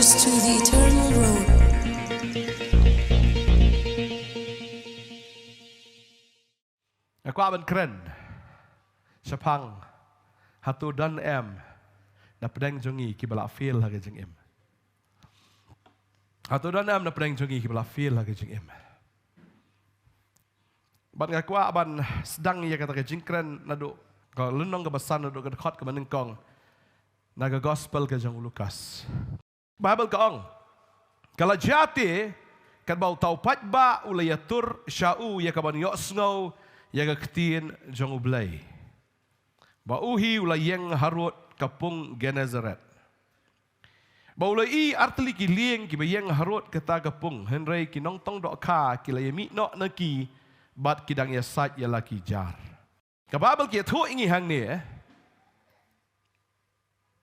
leaders to the eternal road. Aku akan keren, sepang, hatu dan na pedang jongi kibala feel lagi jeng hatu dan na pedang jongi kibala feel lagi jeng Ban ngaku aban sedang ia kata ke keren nado kalau lenong ke besan nado ke dekat ke menengkong naga gospel ke jeng Lukas. Bible ke ong. Kalau jati kan bau tau patba ulayatur syau ya kaban yok snow ya ke ketin jeng ublay. Bauhi ulayeng harut kapung Genezaret. Baulai artli ki lieng ki bayeng harut kata kapung Henry ki nong tong dok ka ki layemi nok naki bat kidang ya sat ya laki jar. Kababel ki tu ingi hang ni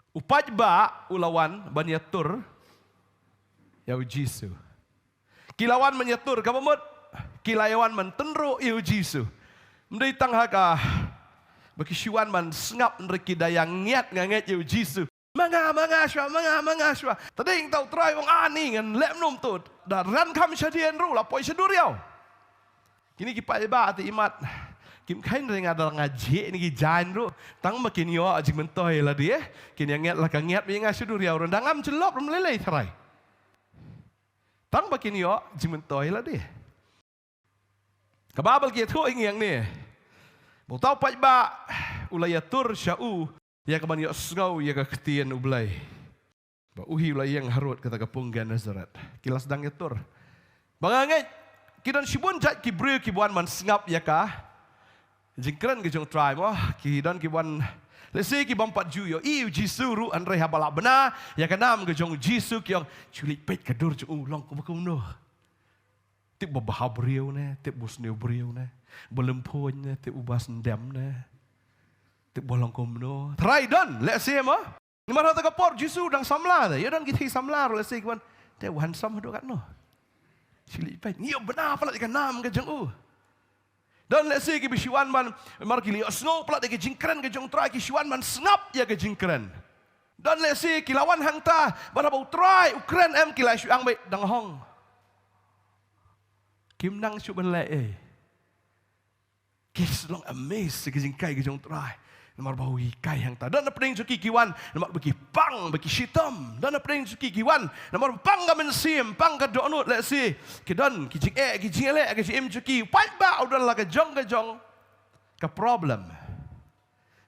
upat ba ulawan banyatur ya Jisu. Kilawan menyatur kabamut kilayawan mentenro ya Jisu. Mendai tang haka bagi syuan man sengap nreki dayang ngiat nganget ya Jisu. Manga shwa. Tadi yang tahu try wong ani ngan lem nom tu dan ran kam syadian ru la poi syadur yau. Kini kipai ba ati imat. Kim kain ring ada ngaji ni ki jan ru. Tang makin yo ajing mentoy la dia. Kini ngiat la ka ngiat bi ngasyadur yau rendang am celop melelei trai. Tang makin yo ajing mentoy la dia. Kababel ki tu ing yang ni. Mau tahu pai ba ulayatur syau ya kaman yo sngau ya ka ketien ublay. Ba uhi ulay yang harut kata kapung Genezaret. Kilas dang yatur. Banganget kidan sibun jat ki breu ki buan man sngap ya ka. Jingkran ke jong try mo kidan ki buan lesi ki bampat ju yo i Jisu andre habala bena ya kanam ke jong Jisu ki yang culik pet kadur ju long ko bakuno. Tip babah breu ne, tip busneu breu ne. Belempon ne, tip ubas ndem ne. Tip bolong komno. Try don, let's see mo. Ni mana ta kapor Jisu dang samla ya dan kita samla let's see ki te wan sam do kat no. Cilik pet. Ni benar pala ikan nam ke jeng Dan let's say ki bisiwan man mar ki li snow pala ke jingkren ke jong try ki siwan man snap ya ke jingkren. Dan let's say ki lawan hang ta bara bau try ukren em ki la syang be dang hong. Kim nang su ben le Kes long amazed ke jingkai ke jong try. Namar bau ikai hang ta. Dan na pedeng suki kiwan namar bagi pang bagi sitam. Dan na pedeng suki kiwan namar pang ga men sim pang ga donut let's see. Ki don ki jing ki jing le ki im suki pai ba udan la ga jong ka problem.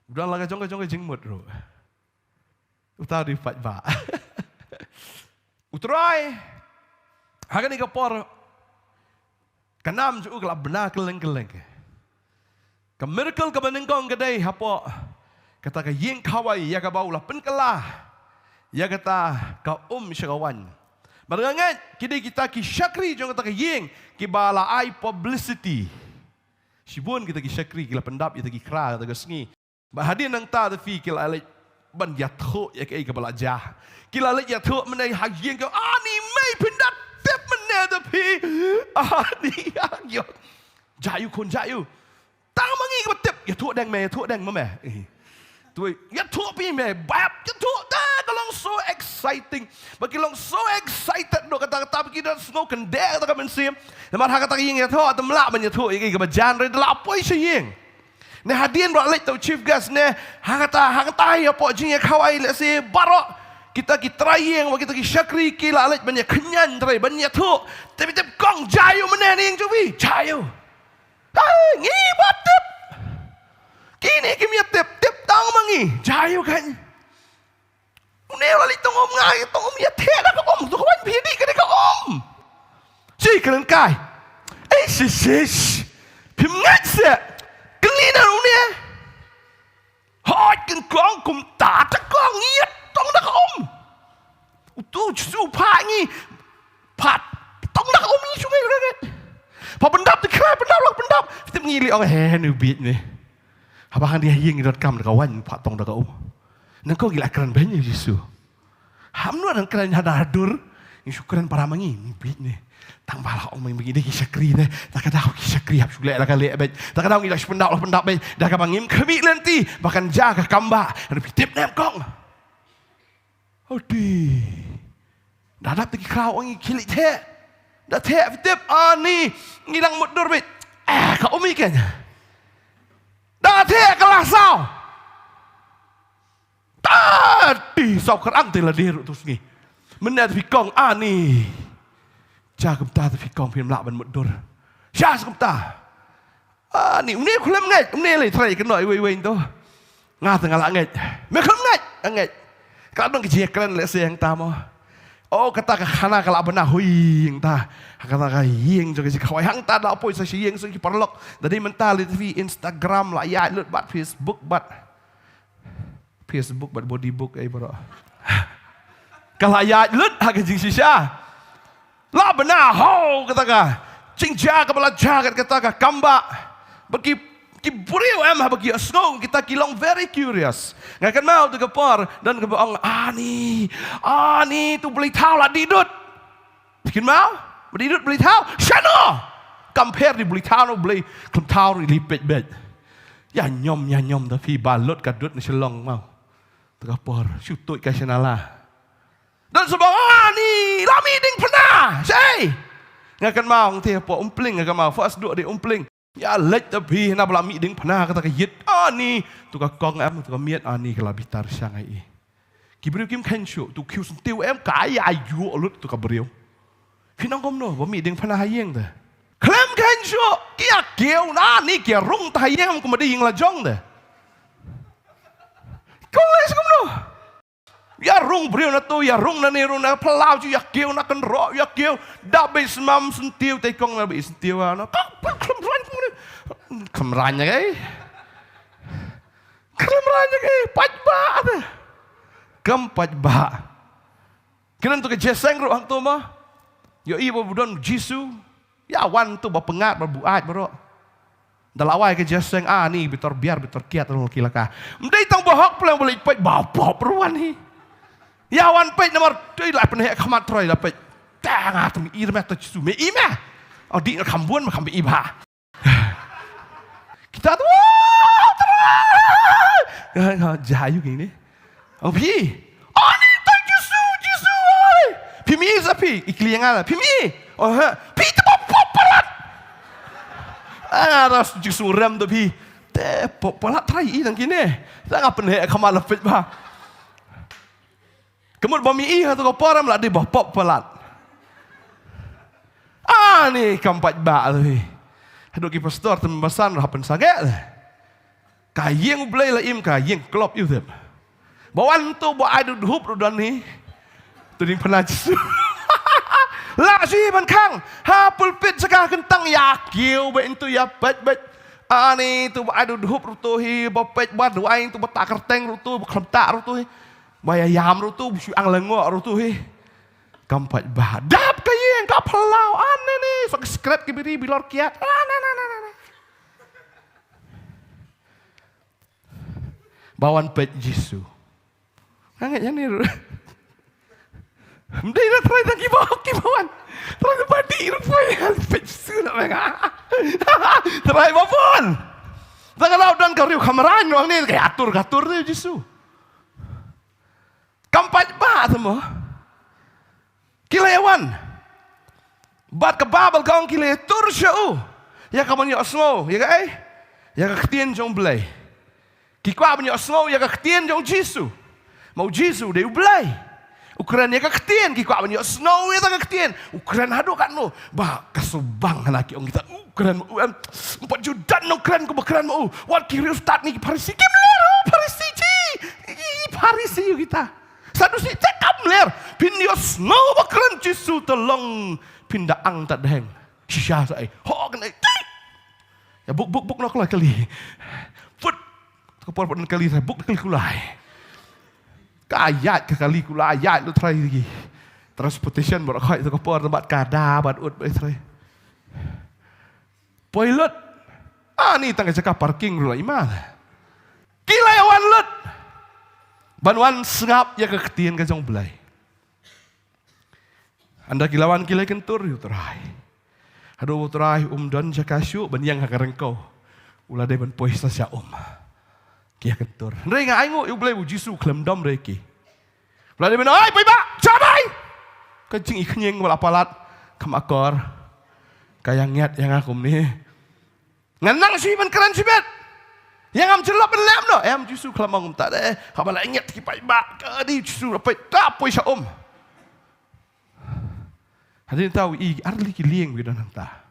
Udan la ga jong ke jing mut ro. Utari pai ba. Utrai hagan ni ka por kanam ju la benar keleng-keleng. Ka miracle ka benengkong kedai hapo kata ka yeng kawai ya ka baulah penkelah ya kata ka syagawan marangat kini kita ki syakri jong kata ka yeng ki bala ai publicity sibun kita ki syakri kila pendap kita ki kra kata ka sengi ba hadin nang ta fi kila alai ban yatho ya ka bala jah kila alai yatho menai ha yeng ka ani mai pendap tep menai ta pi ani yo jayu kon jayu tang mangi ko tip ya thu dang me thu dang ma me tu ya thu pi me bap ya thu da kalong so exciting bagi long so excited do kata-kata kita snow kan dek ta kan sim lemar ha kata ying ya thu atam la ban ya thu iki ka jan re la poi se ying ne hadien ro lek to chief guest ne ha kata ya po jing ya khawai le se baro kita ki trying wa kita ki syakri ki la lek ban ya kenyan tre ban ya thu tapi tep kong jayu mene ni ju wi jayu ngibat tip. Kini kimia tip tang mangi. Jayu kan. Unel lali tong om ngai tong om ya the da ka om tu kawan pidi ka ka om. Si kelen kai. Sis. Pim ngat se. Kelina unia. Hot kan kong kum ta ta kong ngiat tong da ka om. Tu su pa ngi pat tong da ka om ni sungai ragat. Papa pendap dikira pendap. Kita mengili orang nu bit ni. Abang dia yang idot kam kawan pak tong dak Nang kau gila keren banyak Yesus. Hamnu nang keren hada hadur. Ni syukuran para mangi ni bit ni. Tang bala om yang begini kisah kri ni. Tak ada kisah kri hab sule la kali bet. Tak ada ngilah pendap bet. Dah ka bangim kami lenti bahkan jaga kamba. Ada pitip nem kong. Odi. Dadap tiki kau orang kilik te. Dah te fitip ni ngilang mudur bit. Kau umi kan. Dah te kelas sao. Tadi sao kerang telah dirut tu sengi. Menda tu fikong ni. Jaga betah tu fikong film lak ban mudur. Syah sebentar. Ni umni kulam ngai, umni le try kena iwe tu. Ngah tengah lak ngai. Mekham ngai. Kadang kejekran le siang tamu. Oh kata kana kala benar huing ta. Kata ying juga si kawai hang ta da apa isa ying so ki perlok. Dari mental di Instagram lah ya lut bat Facebook bat body book bro. Kalau ya lut hak jing sisa. La benar ho kata ka. Cing jaga bala jaga kata ka kamba. Bagi buriu bagi asngong kita kilong very curious. Ngakan mau tu kepor dan kebaong ni tu beli tahu lah didut. Bikin mau? Berdidut beli tahu? Shano. Compare di beli tahu beli kem tahu lipet bet. Ya nyom tapi balut kadut ni selong mau. Tu kepor syutut ka senala. Dan sebab ni lami ding pernah. Say. Ngakan mau ti apa umpling ngakan mau first duk di umpling. Ya lek tapi nak belami ding pernah kata kayit ni tu ka kong tu ka miet ni kalau bitar sangai kibriu kim kan syu tu kiu sentiu kaya ayu lut tu ka briu pinang kom no bami ding pernah hayeng dah klem kan syu kia kiu ni kia rung tayeng ko madi ying la jong dah kong les kom no ya rung briu na tu ya rung na ni rung na pelau ju ya kiu na kan ro ya kiu da be smam sentiu tai kong na be sentiu na Kemeranya ke? Kemeranya ke? Pajba ada. Pajba. Kena tu ke jeseng ru hang tu mah. Yo ibu budon Jisu. Ya wan tu bapengat berbuat bro. Dalawai ke jeseng ni bitor kiat rul kilaka. Mdai tang bohok pulang boleh paj bapa peruan ni. Ya wan paj nomor tu lah peneh khamat troi lah paj. Tang tu mi irmah tu Jisu me imah. Di kambuan mah kambi ibah. Kita tu jayu gini. Oh pi. Ni tak Jisu. Pi mi sapi ikliangan. Pi mi. Oh ha. Pi tu popolat. Ras Jisu ram tu pi. Te popolat trai tang kini. Tak apa ni kamal lepet bah. Kemudian bami tu kau param lah di bapa popolat. Ni kampat ba tu. Haduk ki pastor tembasan rapan sangat. Kayeng boleh lah im kayeng klop you them. Bawan tu buat adu hup rudan ni. Tu ding pernah Jisu. Lah si ban kang. Ha pulpit sekah kentang ya kiu be itu ya bet. Ni tu buat adu hup rutu hi bapet buat doain tu betak kerteng rutu beklemtak rutu hi. Bayayam rutu ang lengok rutu hi. Kampat badap kayeng ka pelau ane ni. Sok skrep kibiri bilor kiat. Bawan pet Jisu. Hangat yang ni. Mdai nak try tak kibawan. Try tu padi rupanya pet Jisu nak menga. Try bapun. Tangan laut dan kau riu kameran orang ni kayak atur tu Jisu. Kampat ba semua. Kilayawan. Bat ke babel kau kilay tur syau. Ya kamu ni osmo, ya kai? Ya ketien jong belai. Kikwa banyak osmo ya ketien jong Jisu. Mau Jisu dia belai. Ukuran ya ketien kikwa banyak osmo ya tak ketien. Ukuran hadu kan lo. Bah kasubang laki orang kita. Ukuran empat judan ukuran ku ukuran mau. Wat kiri ustad ni Parisi kimler Parisi ji. Parisi kita. Satu si cekap ler. Pindio osmo ukuran Jisu tolong pindaang tak deng. Syah saya. Ho kena. Ya buk nak kali. Put kepor pun kali saya buk kali kulai. Kayat ke kali kulai ayat lu try lagi. Transportation baru kau itu kepor tempat kada bat ut try. Pilot. Ni tangga cakap parking dulu imah. Kilayawan lut. Banwan sengap ya keketian ke jong belai. Anda kilawan kilai kentur yu terai. Aduh terai dan jakasyu banyang hakarengkau. Ulah de ban poisa sia Kia kentur. Ndai nga aingu yu blai Jisu klem dom reki. Ulah de ban ai pai ba, cabai. Kajing iknyeng walapalat kamakor. Kaya ngiat yang aku ni. Nganang si man keren si bet. Yang am jelap lem no. Am justru kelamang tak ada. Habala ingat kipai bak ke di justru apa tak apa isa Hadirin tahu arli ki lieng wi dan ta.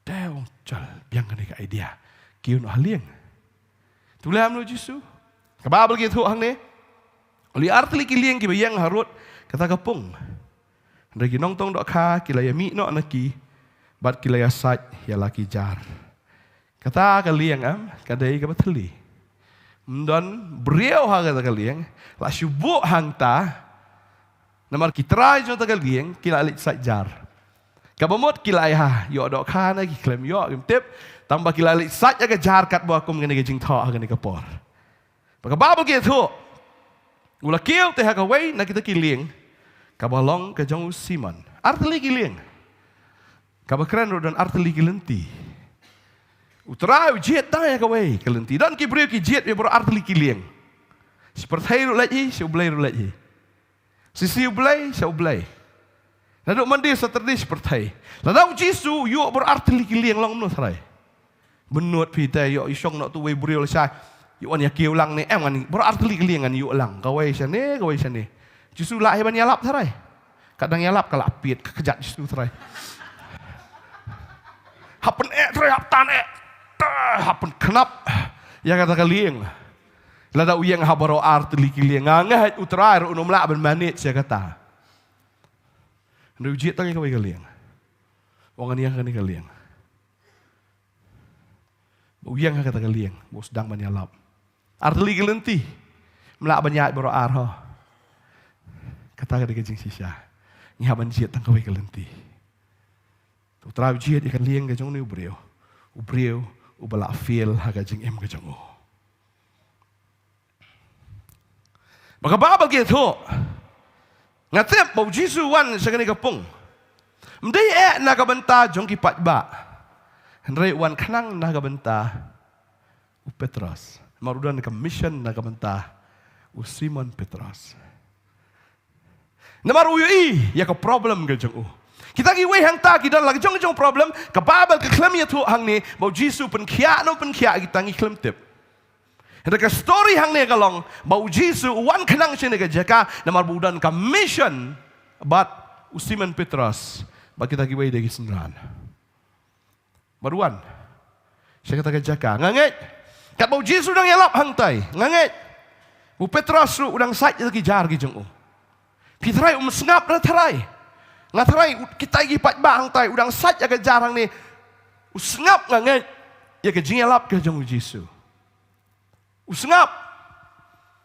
Dewong jal biang ni ka idea. Kiun ahlieng. Tu lem no justru. Kababel gitu hang ni. Oli arli ki lieng ki yang harut kata kapung. Ndagi nong tong dok ka kilaya mi no anaki. Bat kilaya sat ya laki jar. Kata kalian kadai ka bateli. Mdon beriau ha kata kalian, la syubuk hang ta. Namar kitrai jo ta kalian kila alik sajar. Kabamot kila ha yo dok khana ki klem yo kim tip tambah kila alik sat ya jar kat bo akum ngene ke jing tha ngene ka por. Paka babel ke thu. Ula kiu te ha ka wei na kita kilieng. Kabalong ke jong Simon. Arteli kilieng. Kabakran dan arteli kilenti. Utara ujiat dah ya kawai kelenti dan kibriu kijiat ya bro arteli kilieng. Seperti lagi, seubelai lagi. Sisi ubelai, seubelai. Lalu mandi seterdi seperti. Lalu jisu yuk bro arteli kilieng long menurut saya. Benut pita yuk isong nak tu wei briu lesai. Yuk an yakiu lang ni kan bro arteli kilieng kan yuk lang kawai sana. Jisu lah heban yalap sarai. Kadang yalap kalau apit kejat jisu sarai. Hapen sarai haptan hapen kenap ya kata kalian lada uyang habaro arteli kilieng ngangat utara unum la ben manit saya kata ndu jit tangi kalian wong ani kan kalian uyang kata kalian bos sedang menyalap arteli kelenti melak banyak baro ar ho kata ke jing sisa ni haban jit tang kawai kelenti utara jit ikan lieng ke jong ni ubriu ubala feel haga jing em ke jango. Maka babal gitu. Ngatep bau Jisu wan sagani kapung. Mdai naga benta jong ki patba. Hendrai wan kanang naga benta u Petros. Marudan ka mission naga benta u Simon Petros. Namar uyui ya ka problem ke jango. Kita ki wei hang ta ki dan lagi jong problem ka babel ka klem ya tu hang ni bau Jisu pen kia kita ngi klem tip. Ada ka story hang ni kalong bau Jisu wan kenang sini ka jaka namar budan ka mission but Simon Petros ba kita ki wei degi sendran. Baruan. Saya kata ka jaka nganget kat bau Jisu dang yalap hang tai nganget. Bu Petros udang sait ki jar ki jong. Pitrai sengap dah tarai. Ngatarai kita igi pat bang tai udang sat ya ke jarang ni usngap nganget ya ke jingelap ke jong Jisu usngap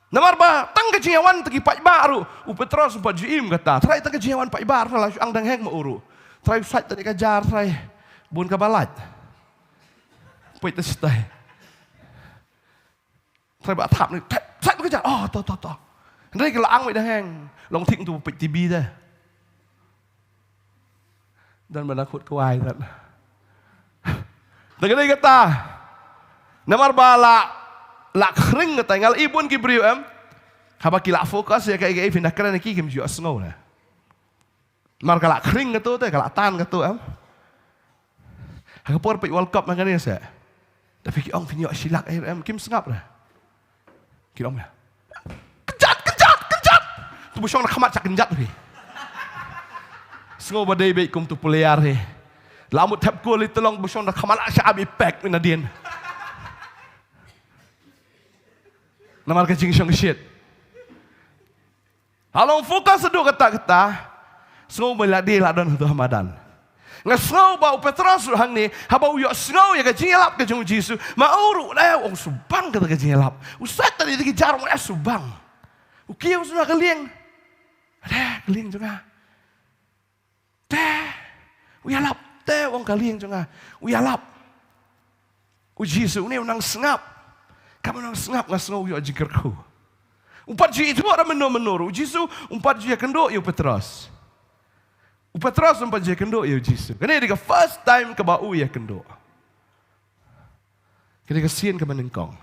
namar ba tang ke jingawan tegi pat baru u Petros pa jim kata trai tang ke jingawan pat bar la ang dang hek ma uru trai sat tadi ke jar trai bun ka balat poit testai trai ba thap ni sat ke jar oh to ndai ke lang mai dang heng long thing tu pit TV dah dan menakut kuai kan. Tegani kata, namar bala la kering kata ngal ibun kibriu haba kila fokus ya kai pindah keren ki kim jua snow na. Mar kala kering kata tu kala tan kata Hagapor pe World Cup makan ni saya. Tapi ki ong pinyo silak kim sengap dah. Ki ong ya. Kenjat. Tu busong nak khamat cak kenjat tu. Sengo badai baik kum tu puliar he. Lamut tap ko li tolong busong dah kamala sya abi pack na din. Namar ka jing syong shit. Halong fokus sedu kata-kata. Sengo meladi ladon tu Hamadan. Ngasau ba Petros hang ni haba uyo sengo ya ka jingelap ka jong Jisu. Mauru na ong subang kata ka jingelap. Usat tadi di jar mo subang. Ukiyo sudah kalieng. Ada kalieng juga. Uyalap, wong kalian juga. Uyalap. Jisu ni unang sengap. Kamu unang sengap ngasno uyo jikerku. Umpat ji itu orang menur. Jisu umpat ji kendo yo Petros. Petros umpat ji kendo yo Jisu. Kene diga first time ke bau ya kendo. Kene ke sien ke menengkong.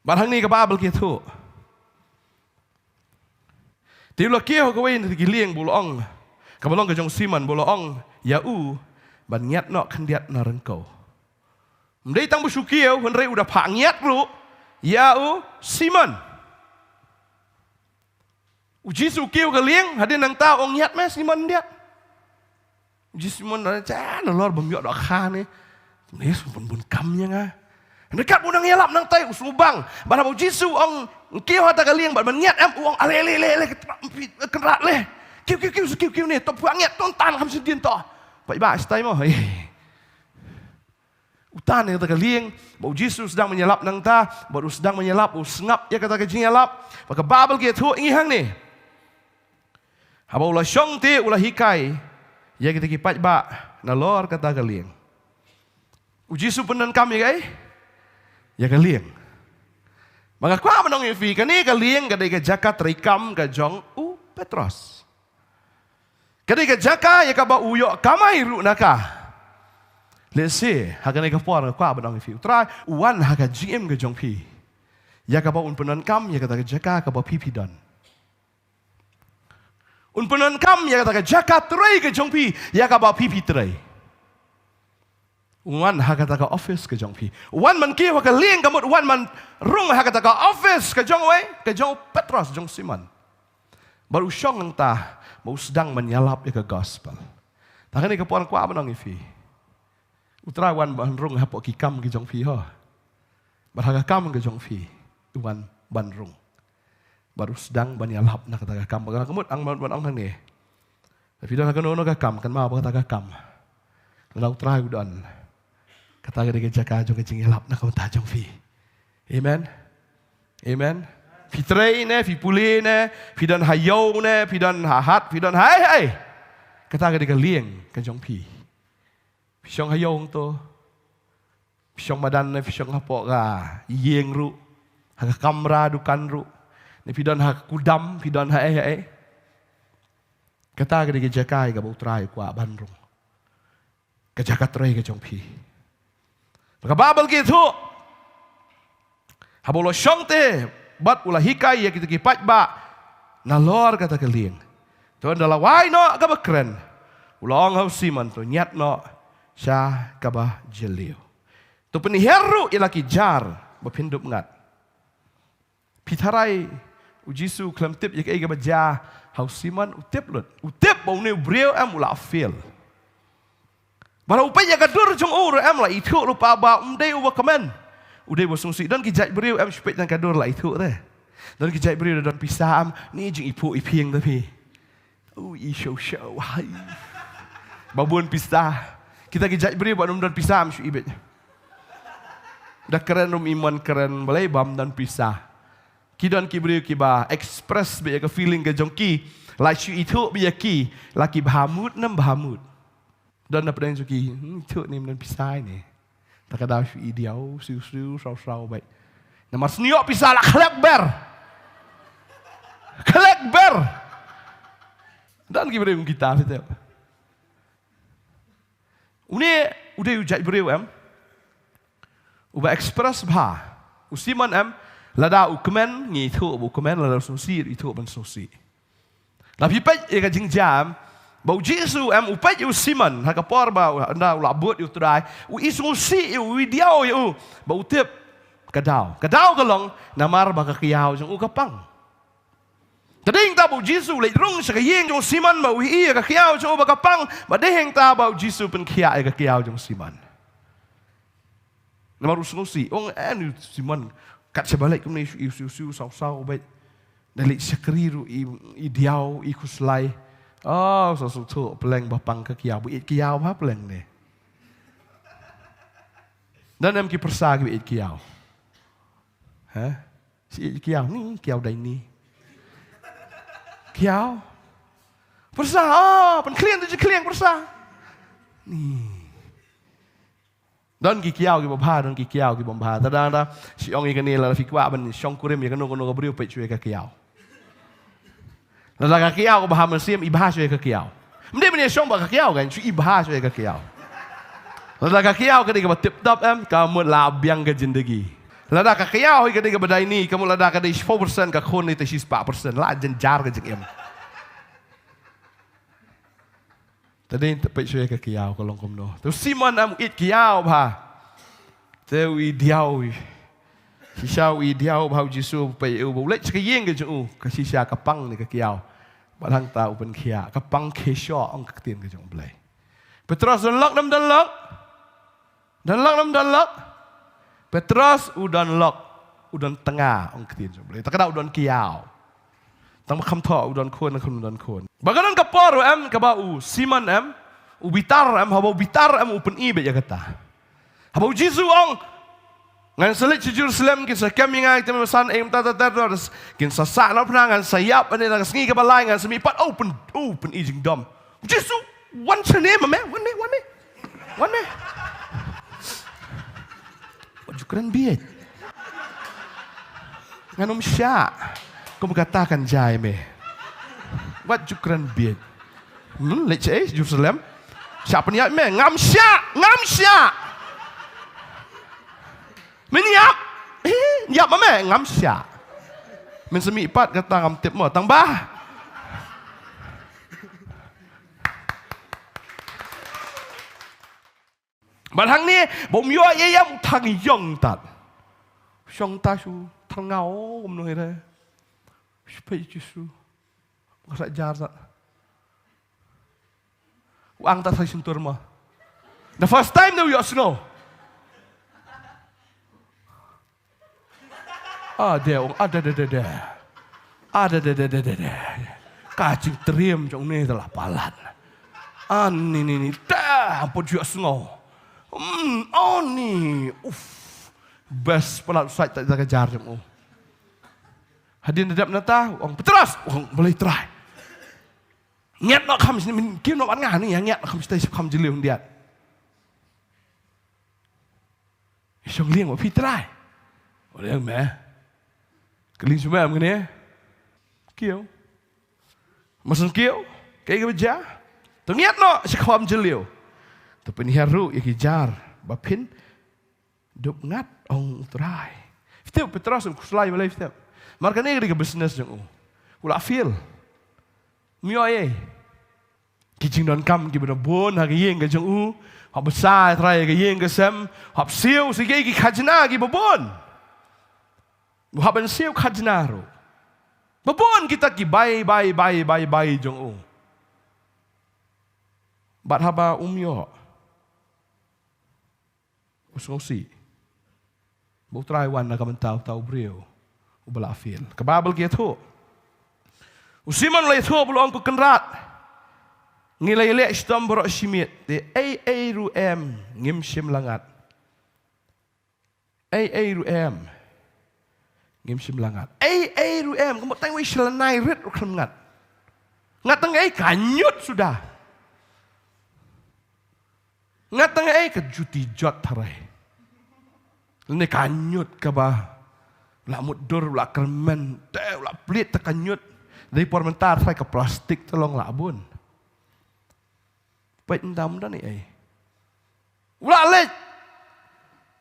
Barang ni ke babel gitu. Tiup la kêu ka wen ti lieng bul ong. Ka balong ka jong Simon bul ong ya ban nyat no khandiat na rengko. Mdei tang bu sukieu hen rei udah phak nyat lu. Ya Simon. Jisu kêu ka lieng hadin nang ta ong nyat me Simon dia. Simon nói chả nó lor bầm nhọ đỏ kha này. Nếu bun cầm nha nga. Dekat munang yalap nang tay usubang. Bana mau Jisu ong kêu hata ka lieng ban nyat em uong ale kerat le. Kêu ni top phang nyat ton tan kham sin to. Vậy ba stay mo. Utan ni kata ka lieng, bau Jisu sedang menyalap nang ta, baru sedang menyalap, sengap ya kata ka nyalap. Maka babel ke thu ingi hang ni. Haba ulah syong ti ulah hikai. Ya kita kipat ba na lor kata ka lieng. Jisu penan kami kai. Ya ka lieng. Maka kwa manong ifi kani ka lieng kadai ka jaka trikam ka jong Petros. Kadai ka jaka ya ka ba uyo kamai ru naka. Lese hakan ka por kwa manong ifi. Tra uan haka GM ka jong pi. Ya ka ba un penan kam ya kata ka jaka ka ba pipi don. Un penan kam ya kata ka jaka trai ka jong pi ya ka ba pipi trai. Wan hakata ka office ka jong pi. Wan man ki wa ka lieng ka mut wan man rung hakata ka office ka jong wei ka jong Petros jong Simon. Baru syong ang ta mau sedang menyalap ya ka gospel. Takani ka puan kwa manong ifi. Utra wan ban rung hapok ki kam ki jong pi ho. Barhaga kam ka jong pi. Wan ban rung. Baru sedang menyalap na kata ka kam. Bagana kemut ang ban ang ni. Tapi dah ka no ka kam kan ma ba kata ka kam. Kalau utra udan. Kata ka dikit jaka jong kecing elap na kau tajong fi. Amen. Amen. Fi trei ne, fi puli ne, fi dan hayau ne, fi dan hahat, fi dan hai. Kata ka dikit lieng ka jong pi. Fi syong hayau to. Fi syong madan ne, fi syong hapok ka yeng ru. Haka kamera dukan ru. Ne fi dan hak kudam, fi dan hai. Kata ka dikit jaka ka bau trai kwa banrung. Ka jaka trei ka jong pi. Maka babel gitu. Habolo syongte bat ulah hikai ya kita kipat ba nalor kata kalian. Tuan dalam wai no ka bakren. Ulang hau Simon tu nyat no sya ka ba jelio. Tu peniheru ilaki jar bapindup ngat. Pitarai ujisu klam tip ya ka ba ja hau Simon utip lut. Utip bau ne breu am ulah feel. Bara upaya kadur jong am lah itu lupa ba umdai uwa kamen. Udai wasungsi dan kijai beriu am supaya dan kadur lah itu teh. Dan kijai beriu dan pisah am ni jeng ipu ipieng tapi. I show hai. Babun pisah. Kita kijai beriu ban dan pisah am ibet. Dah keren iman keren balai bam dan pisah. Kidan ki beriu kiba express be ka feeling ke jongki. Like itu biya ki laki bahamut nam bahamut. Dan dapat yang suki, itu ni mana pisah ni. Tak ada ideal, siu-siu, saw baik. Nama seniok pisah lah, kelekber. Dan kita kita itu. Uni udah ujai beriu ubah express bah. Usiman lada ukmen ngitu, ukmen lada susi itu ban susi. Tapi pej ega jingjam. Bau Jisu upai yu Simon hakapor ba anda ulabut yu trai u isusi yu diau yu bau tip kadau kalong namar ba kakiau jong u kapang tading ta bau Jisu le rung sa kayeng jong Simon ba u i kakiau jong ba kapang ba deheng ta bau Jisu pen kia kakiau jong Simon namar ususi ong Simon kat sebalik kumni isu saw baik dali sakriru i diau i kuslai. Oh, sesuatu peleng bapang ke kiau, buat kiau apa peleng ni? Dan ki persag buat kiau, si kiau ni kiau dah ini, kiau persah, pen klien tu je klien persah, ni. Dan ki kiau ki bapa, dan ki kiau ki bapa. Tadang si orang ikan ni lah fikwa ben syong kurim ya kanu beriu pek cuy ke kiau. Lalu kakiau ko baham siam ibahas yo kakiau. Mende mene syong ba kakiau kan cu ibahas yo kakiau. Lalu kakiau ka diga tip top kamu labiang ke zindagi. Lalu kakiau ka diga badai ni kamu lada ka 4% ka khon ni te 4% la jenjar ka jeng Tadi takช่วยกับกิยาวก็ลงกมโนตัวซิมอนam itกิยาวพาเจ้าอีเดียวชิชาวอีเดียวพาจิสูไปบุเล็กก็ยิ่งกันจูก็ชิชากระปังนี่ก็กิยาวบางตาอุปนเขียกระปังเคชอองกเตียนกันจงเปลยเปตรัสดันล็อกน้ำดันล็อกน้ำดันล็อกเปตรัสอุดันล็อกอุดันตงาองกเตียนจงเปลยแต่ก็ได้อุดันกิยาวตั้งมาคำถออุดันโคนนั่งอุดันโคนบางคนกับปอร์กับบ่าวซิมันอุบิตาร์ฮาบ่าวบิตาร์อุปนอีเบยกตาฮาบ่าวจิสูองngan selit di Jerusalem kisah kami ngai teman pesan tata terus kisah sak nak pernah ngan sayap ani nak sengi ke balai ngan semi pat open ijing dom Jesu what's your name man one day what you keren biet ngan sya kau katakan jai me what you keren biet let's Jerusalem siapa ni me ngam sya Menyiap, nyiap mana? Ngam syak. Mensemi ipat kata ngam tip mo, tang bah. Barang ni, bom yo ye yam tang yong tat. Shong ta su tang ngau om no ere. Spai jisu. Ngasa jar tat. Wang ta sai suntur mo. The first time they you snow. Ada. Kacing teriam jong ni telah palan. Ni dah apa juga sengau. Ni, best pelat usai tak kejar jong. Hadirin dedap nata, orang petras, orang boleh try. Ngiat nak kami sini, kim nak angah ni, ngiat nak kami stay kami jeliu dia. Isong liang apa try? Boleh meh. Keling semua am kene. Kiau. Masun kiau, kai kerja. Tuniat no sekwam jeliu. Tapi ni haru ya kejar, bapin dop ngat ong try. Fitep Petrus kuslai balai fitep. Marka ni ke business jong. Ula feel. Mio ye. Kijing don kam ki bena bon ha yeng ke jong hab besar try ke yeng ke sem, hab siu sige ki khajna ki babon. Buhaban siu khajnaro. Babon kita ki bye jong Bat haba umyo. Usosi. Bau try wan na kamentau tau brio. Ubala fil. Kababel ki tu. Usiman le tu bulong ku kenrat. Ngilai le stom borok simit. De ru em ngim sim langat. Ru em. Ngim sim langat. Ru em kamu tang wis lenai rit kem ngat. Ngat tang kanyut sudah. Ngat tang kejuti jot harai. Lene kanyut ka ba. La mudur la kermen, la plit tekanyut. Dari pormentar saya ke plastik tolong la abun. Pait ndam dah ni Ula lej.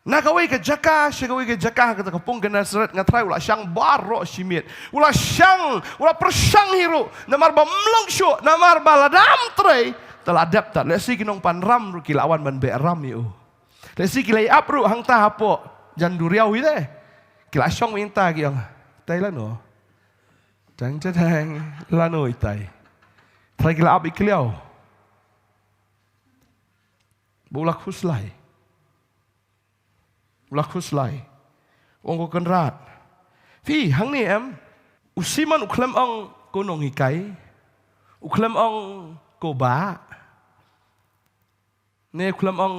Na kawai ke jaka, kawai ke jaka kata kapung ke Nazaret ngatrai ula syang baro simit. Ula persang hiru, namar ba mlong syu, namar ba ladam tray, teladap tak lesi kinong panram ru kilawan ban be ram yu. Lesi kilai apru hang ta hapo jan duriau ite. Kila syong minta kiong. Tai lano. Jang jadang lano itai. Trai kila ap ikliau. Bulak huslai. Ulak huslai. Wong ko kenrat. Fi hang ni usiman uklam ang kunong hikai. Uklam ang koba. Ne uklam ang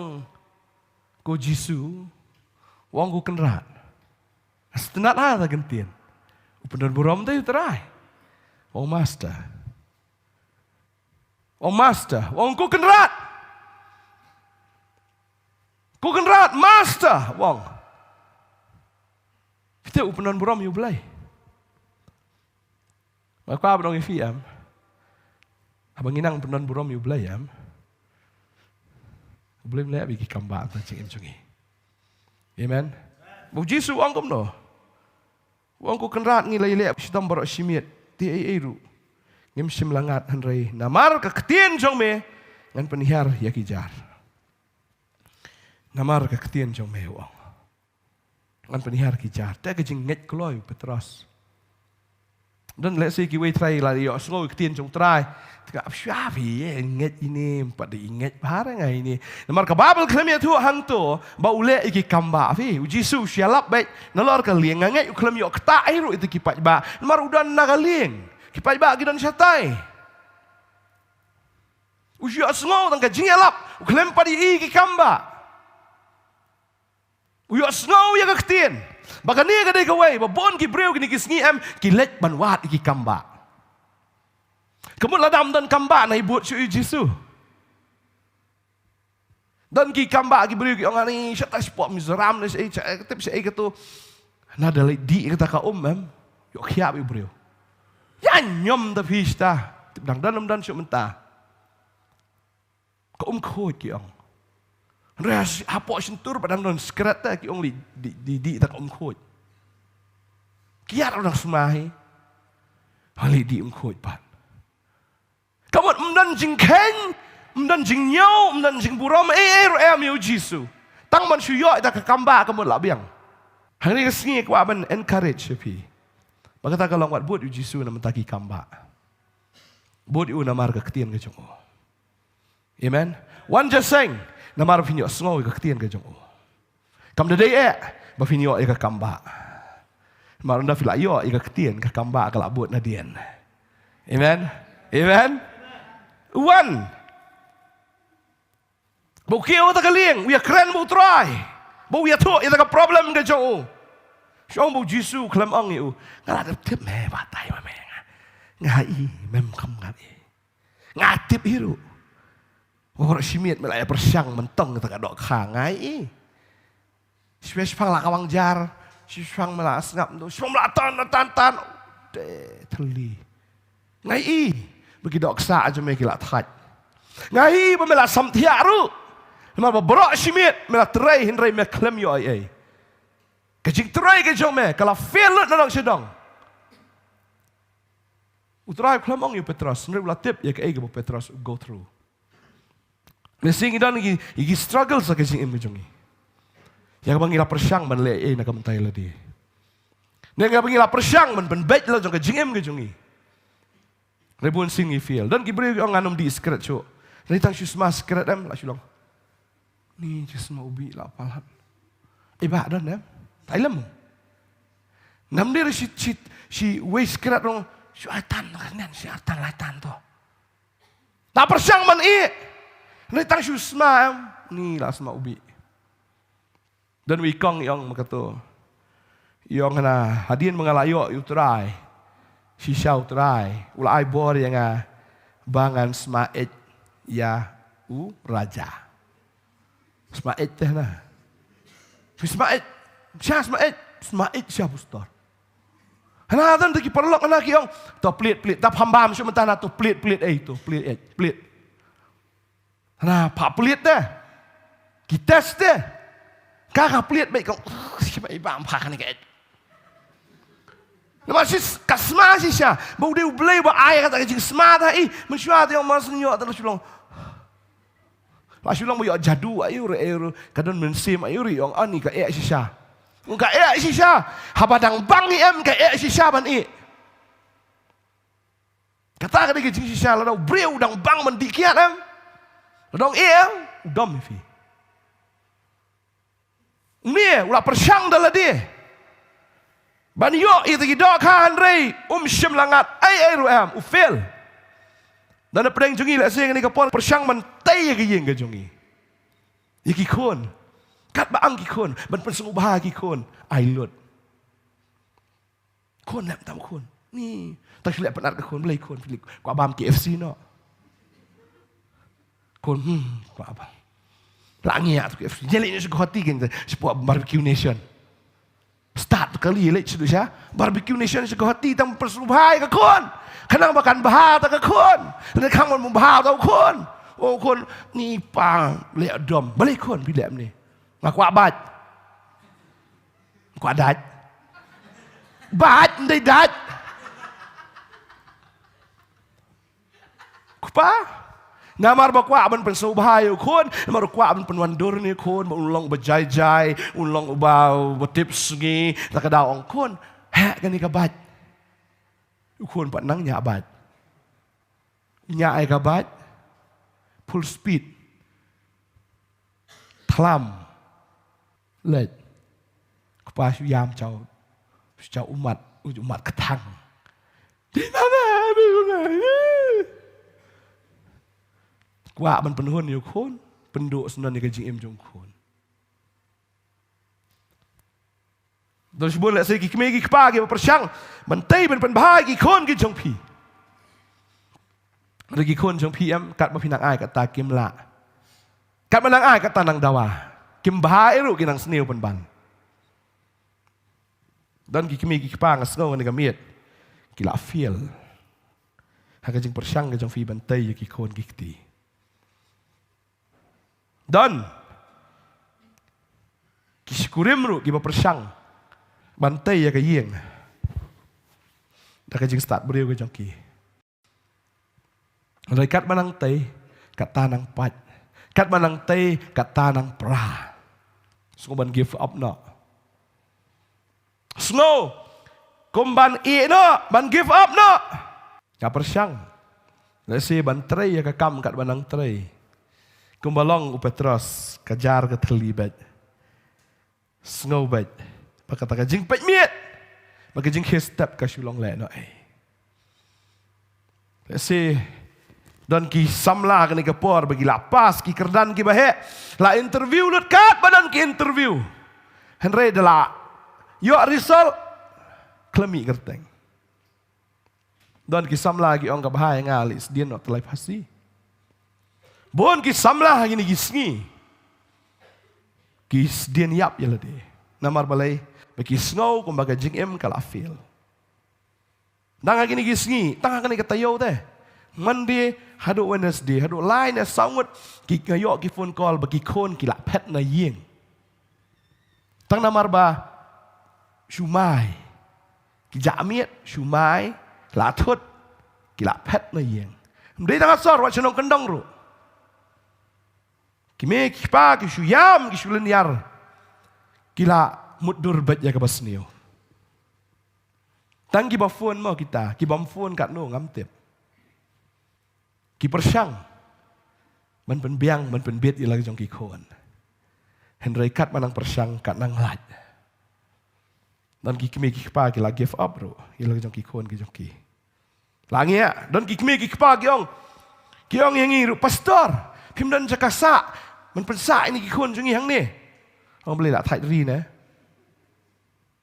ko Jisu. Wong ko kenrat. Setenat lah tak gentian. Upenan buram tu terai. Wong master. Wong ko kenrat. Ku kenrat master wong. Kita upenan buram yu belai. Maka abang ifi abang inang upenan buram yu belai Boleh belai bagi kambak tak cing cungi. Amen. Bu Jisu wong kom no. Wong ku kenrat ngilai le sitam borok simit ti ru. Ngim sim langat hanrei. Namar ka ketien jong me ngan penihar ya kijar. Namar ka ketien jong mewang. Ngan penihar kijar. Ta ka jing nget kloy Petros. Dan let's say kiway try lah yo slow ketien jong try. Tika apsyafi nget ini empat di nget barang ini. Namar ka babel klemia tu hang tu ba ule iki kamba fi. Jisu sialap baik nalor ka lieng nget klem yo kta iru itu kipat ba. Namar udan nagalieng. Kipat ba gidan syatai. Usia sengaw tang ka jingelap klem padi iki kamba. Uyo sengaw ya ketien. Baka ni ka day kaway, babon ki breu kini kisngi em kilet banwat iki kamba. Kamu ladam dan kamba na ibut si Jisu. Dan ki kamba ki breu ki orang ni syata sport miseram ni si ketip si ketu. Na dalai di kata ka em. Yo khiap i breu. Ya nyom ta pista. Tip dang dalam dan syuk mentah. Ka khoi ki ong. Ras apa sentur padang non skrat ta ki ong di tak khoi. Kiat orang semahi. Hali di khoi pat. Kamu mdan jing ken, mdan jing nyau, mdan jing buram miu Jisu. Tang man syuyo ta ka kamba kamu la biang. Hari ke singi ko aban encourage pi. Bagata ka long wat buat Jisu na mentaki kamba. Buat u na mar ka ketien ke jongo. Amen. One just saying namar finyo sngo ka ketien ke jongo. Kam de ba finyo ka kamba. Marunda fila yo ka ketien ka kamba ka labut na dien. Amen. Amen. One. Bukio ta kalieng, we kren bu try. Bu ya to ita ka problem ke jongo. Syong bu Jisu klem ang yu. Ngala tip me batai ma me. Ngai mem kam ngai. Ngatip hiru. Orang simit melaya persiang mentong kita kadok kangai. Spesial lah kawang jar, spesial melah sengap tu, spesial melah tan, teli. Ngai, bagi dok sa aja mereka lah thaj. Ngai, melah samtiaru, melah berok simit, melah terai hindrai meklem yo ai. Kecik terai kejong me, kalau fail nak sedang. Utrai klem ong yo Petros, hindrai ulah tip ya ke ai ke Petros go through. Mesing idan igi struggle sa kasing imejungi. Yang bangila persyang man le na kamantay la di. Nga bangila persyang man bet la jong kasing imejungi. Rebun sing i feel. Dan gibri ang anum di skret cho. Ritang syusma skret em la syulong. Ni syusma ubi la palat. Iba dan em. Tailem. Nam dir si we skret rong syaitan kan syaitan latan to. Ta persyang man i ni tang syusma ni lah semua ubi. Dan wikong yang makato. Yang na hadin mengalayo utrai. Sisa utrai. Ulai bor yang bangan smaet ya raja. Smaet teh na. Smaet. Smaet siapa ustor. Hana dan teki perlok anak yang to pelit tap hambam syuk mentana to pelit itu pelit. Nah, pak pelit deh. Kita deh. Kakak pelit baik kau. Siapa ibang pak ni kat. Masih kasma sih sya. Bau dia beli bau air kata kecil smart dah. Mensyuat yang mas nyok terus sulong. Pas sulong bau jadu ayur. Kadang mensim ayur yang ani ka sih sya. Enggak sih sya. Habadang bang em ka sih sya ban Kata kata kecil sih sya lalu beri udang bang mendikiat em. Dong udam fi. Ni ulah persyang dalam dia. Banyo itu gidok kan rei syam langat ai ruam ufil. Dan pedang jungi lah saya ni kapal persyang mentai ke yeng ke jungi. Iki kon. Kat baang ki kon, ban pensung ubah ki kon. Ai lut. Kon nak tahu kon. Ni tak silap penar ke kon belai kon filik. Ku abam KFC no. Kon ku abang. Langi tu KFC. Jadi ni suka hati kan sebuah barbecue nation. Start kali lek sudah sya. Barbecue nation suka hati tang persubhai ke kon. Kenang makan bahar tak ke kon. Dan kamu mau bahar tau kon. Oh kon ni pang lek dom. Balik kon bila ni. Ngaku abad. Ngaku adat. Bad ndai dat. Kupa? Namar bakwa man pen subhayo kon, namar bakwa man pen wandur ni kon, ulong bajai-jai, ulong ubau betips ngi, takadaw ong kon. Ha gani kabat. Kon pat nang nya bat. Nya ai kabat. Full speed. Thlam. Let. Kepas yam chau. Chau umat ketang. Di mana? Kwa man penhun yo kon, penduk senan ni kajing em jong kon. Dan sebelum lek segi kemegi kepagi persyang, mentai ben bahagi kon gi jong pi. Regi kon jong pi em kat ma pinang ai kat ta kim la. Kat manang ai kat tanang dawa. Kim bahai ru ginang sneu pen ban. Dan gi kemegi kepang sngo ni gamiet. Kila feel. Haka jing persyang gi jong pi bentai gi kon gi kti. Dan kiskurim ru gi persyang. Bantai ya ke yeng. Dah kajing start beriu ke jongki. Kat manang tay, kat tanang pat. Kat manang tay, kat tanang pra. Semua ban give up no. Snow, kumban i no, ban give up no. Ka persyang. Lesi ban tray ya ke kam kat manang tray. Kumbalong upetros, kajar ke terlibat. Snow bat. Pakata ka jing pet miet. Maka jing he step ka shulong le no ai. Let's see. Dan ki samla ka ni kapor bagi lapas ki kerdan ki bahe. La interview lut kat badan ki interview. Henry de la yo result klemi kerteng. Dan ki samla ki ong ka bahai ngalis dia not telai pasti. Bon ki samla gini gisngi. Kis dia yap ya lade. Namar balai bagi snow kumbaga jing em kalafil. Nang gini gisngi, tang kani katayo teh. Monday, hadu Wednesday, hadu line sangut ki ngayo ki phone call bagi kon ki la pet na yeng. Tang namar ba shumai. Ki jamiet shumai la thut ki la pet na yeng. Mdei tang asor wa chenong kendong ru. Ki me ki pa ki shuyam ki shulenyar. Kila mudur bet ya ke basniu. Tang ki ba phone mo kita, ki bam phone kat no ngam tep. Ki persyang. Man pen biang, man pen bet ilang jong ki kon. Henry kat manang persyang kat nang lat. Dan ki kemi ki pa ki la give up ro, ilang jong ki kon ki jong ki. Langia, dan ki kemi ki pa ki ong. Ki ong yang ngiru pastor. Pim dan jakasa, man pen sa ini ki kon jong hang ni. Ong boleh la thai ri na.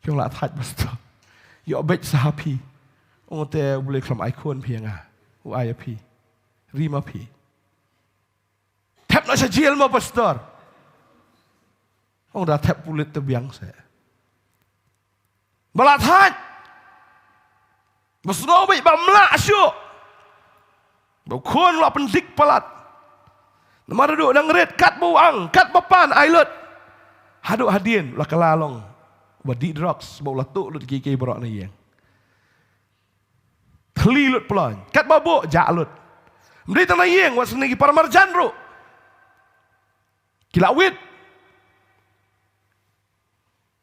Piong la thai pastor. Yo bet sahapi. Ong te boleh klam ikon piang ah. U ai pi. Rima pi. Tap na sa jail mo pastor. Ong dah tap pulit te biang sa. Balat thai. Basno bai ba mla syo. Ba kon la pendik palat. Namar duduk nang red kat buang, kat papan ailut. Haduk hadien la kalalong. Badi drugs bau latuk lut kiki borok na yang. Thli lut pelon. Kat babuk jak lut. Mdei tang na yang was negi paramarjan ro. Kila wit.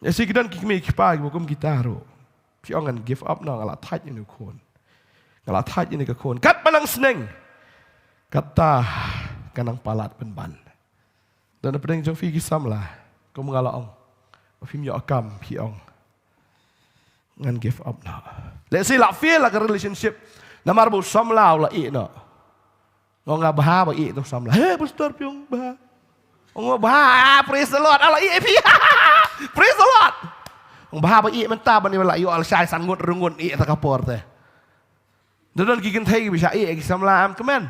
Ya si kidan kikmi kipa bukum kita ro. Pi ongan give up na ngala thaj ni kon. Ngala thaj ni ka kon. Kat panang seneng. Kata kanang palat penban. Dan pedeng jong fi kisam lah. Kau mengalah ong. Fim yo akam pi ong. Ngan give up na. Let's say la feel like a relationship. Namar bu samlau la i na. Ngong ngabah ba i tu samla. Hey pastor piong bah. Ngong bah praise the Lord ala i pi. Praise the Lord. Ngong bah ba i menta ban ni la yo al sai sangut rungun i ta kapor teh. Dan gigen thai bisa i samla am kemen.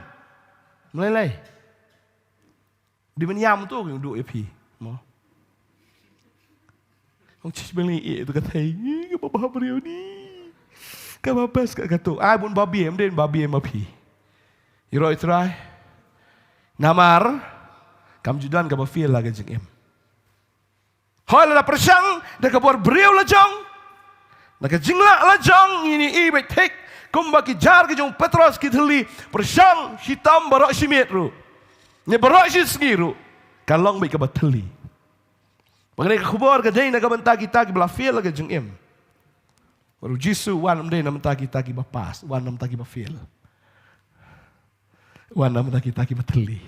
Mulai. Di menyam tu yang duk i pi. Mo. Ông chỉ beli itu kata ini apa beliau ni, kau bebas kat kata, bun babi em den babi em api, iroi try, namar, kam judan kau feel lagi jeng em, hal la persyang, dah kau buat beliau lajang, dah kau jengla lajang ini ibe tek, Kumba kejar ke jong Petros kiteli persang hitam barok simit ru. Ne barok si sengiru. Kalong baik ke bateli. Mengenai kubur ke dai na tagi-tagi belafil ke jeng im. Baru Jisu wan mde nam tagi-tagi bapas, wan nam tagi bafil. Wan nam tagi-tagi bateli.